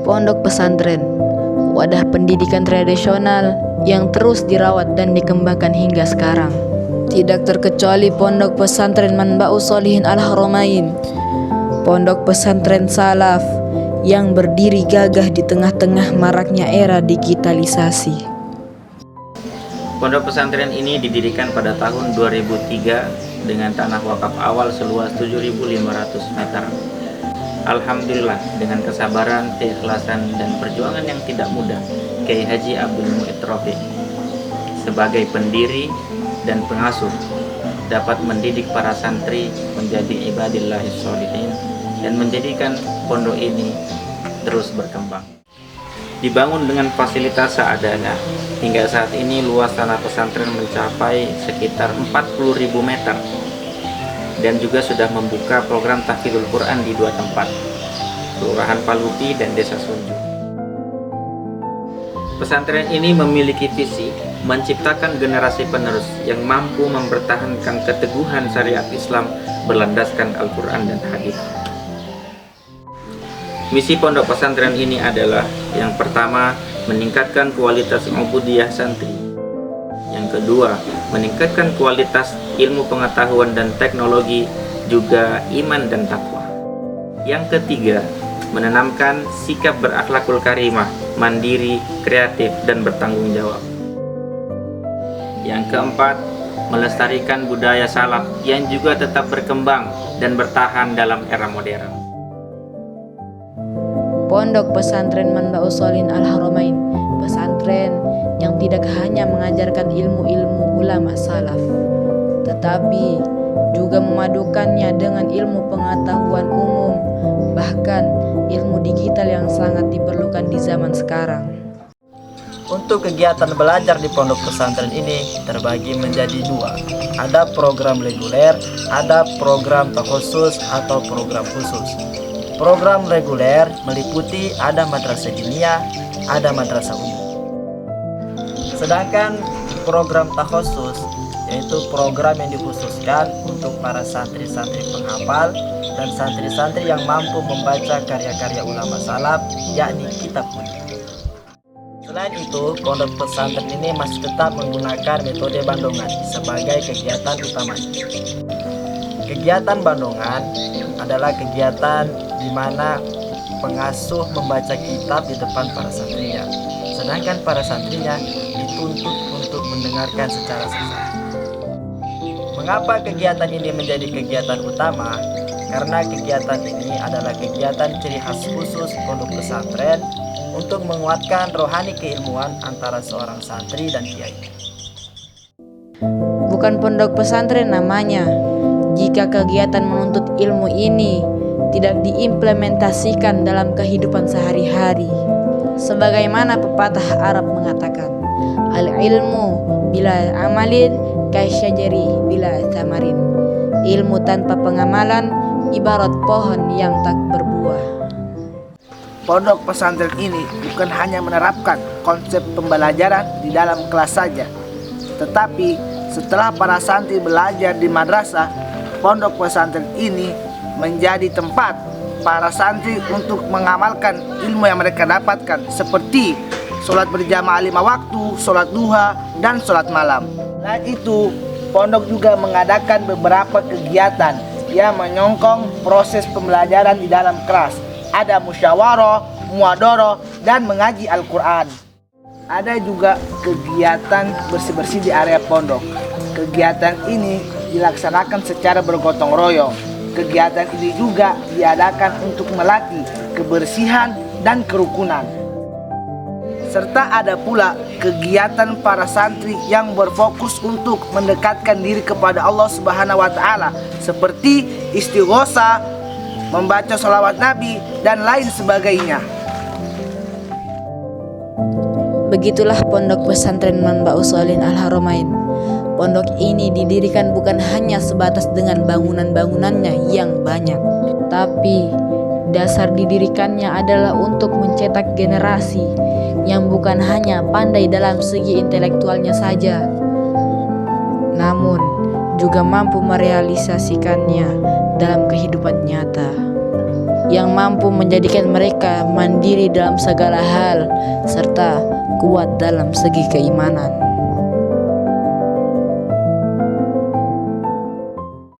Pondok pesantren, wadah pendidikan tradisional yang terus dirawat dan dikembangkan hingga sekarang. Tidak terkecuali Pondok Pesantren Manba'us Shalihin Al-Haramain, pondok pesantren salaf yang berdiri gagah di tengah-tengah maraknya era digitalisasi. Pondok pesantren ini didirikan pada tahun 2003 dengan tanah wakaf awal seluas 7.500 meter. Alhamdulillah, dengan kesabaran, keikhlasan, dan perjuangan yang tidak mudah, Kiai Haji Abdul Mu'id Rafiq sebagai pendiri dan pengasuh dapat mendidik para santri menjadi ibadillahis sholihin dan menjadikan pondok ini terus berkembang. Dibangun dengan fasilitas seadanya, hingga saat ini luas tanah pesantren mencapai sekitar 40.000 meter dan juga sudah membuka program tahfidzul Quran di 2 tempat, Kelurahan Palupi dan Desa Sunju. Pesantren ini memiliki visi menciptakan generasi penerus yang mampu mempertahankan keteguhan syariat Islam berlandaskan Al-Quran dan Hadis. Misi pondok pesantren ini adalah yang pertama, meningkatkan kualitas ubudiyah santri. Yang kedua, meningkatkan kualitas ilmu pengetahuan dan teknologi, juga iman dan takwa. Yang ketiga, menanamkan sikap berakhlakul karimah, mandiri, kreatif, dan bertanggung jawab. Yang keempat, melestarikan budaya salaf yang juga tetap berkembang dan bertahan dalam era modern. Pondok Pesantren Manba'us Shalihin Al-Haramain, pesantren yang tidak hanya mengajarkan ilmu-ilmu ulama salaf, tetapi juga memadukannya dengan ilmu pengetahuan umum, bahkan ilmu digital yang sangat diperlukan di zaman sekarang. Untuk kegiatan belajar di pondok pesantren ini terbagi menjadi 2. Ada program reguler, ada program khusus atau program khusus. Program reguler meliputi ada madrasah diniyah, ada madrasah umum. Sedangkan program khusus yaitu program yang dikhususkan untuk para santri-santri penghafal dan santri-santri yang mampu membaca karya-karya ulama salaf, yakni kitab kuning. Selain itu, pondok pesantren ini masih tetap menggunakan metode bandongan sebagai kegiatan utamanya. Kegiatan bandongan adalah kegiatan di mana pengasuh membaca kitab di depan para santrinya, sedangkan para santrinya dituntut untuk mendengarkan secara sesat. Mengapa kegiatan ini menjadi kegiatan utama? Karena kegiatan ini adalah kegiatan ciri khas khusus pondok pesantren untuk menguatkan rohani keilmuan antara seorang santri dan kiai. Bukan pondok pesantren namanya jika kegiatan menuntut ilmu ini tidak diimplementasikan dalam kehidupan sehari-hari. Sebagaimana pepatah Arab mengatakan, al-ilmu bila amalin kasyajari bila tamarin. Ilmu tanpa pengamalan ibarat pohon yang tak berbuah. Pondok pesantren ini bukan hanya menerapkan konsep pembelajaran di dalam kelas saja, tetapi setelah para santri belajar di madrasah, pondok pesantren ini menjadi tempat para santri untuk mengamalkan ilmu yang mereka dapatkan, seperti sholat berjamaah 5 waktu, sholat duha, dan sholat malam. Selain itu, pondok juga mengadakan beberapa kegiatan yang menyongkong proses pembelajaran di dalam kelas. Ada musyawarah, muadharah, dan mengaji Al-Quran. Ada juga kegiatan bersih-bersih di area pondok. Kegiatan ini dilaksanakan secara bergotong royong. Kegiatan ini juga diadakan untuk melatih kebersihan dan kerukunan. Serta ada pula kegiatan para santri yang berfokus untuk mendekatkan diri kepada Allah Subhanahu wa Ta'ala, seperti istighosah, membaca sholawat Nabi, dan lain sebagainya. Begitulah Pondok Pesantren Manba'us Shalihin Al-Haramain. Pondok ini didirikan bukan hanya sebatas dengan bangunan-bangunannya yang banyak, tapi dasar didirikannya adalah untuk mencetak generasi yang bukan hanya pandai dalam segi intelektualnya saja, namun juga mampu merealisasikannya dalam kehidupan nyata. yang mampu menjadikan mereka mandiri dalam segala hal serta kuat dalam segi keimanan.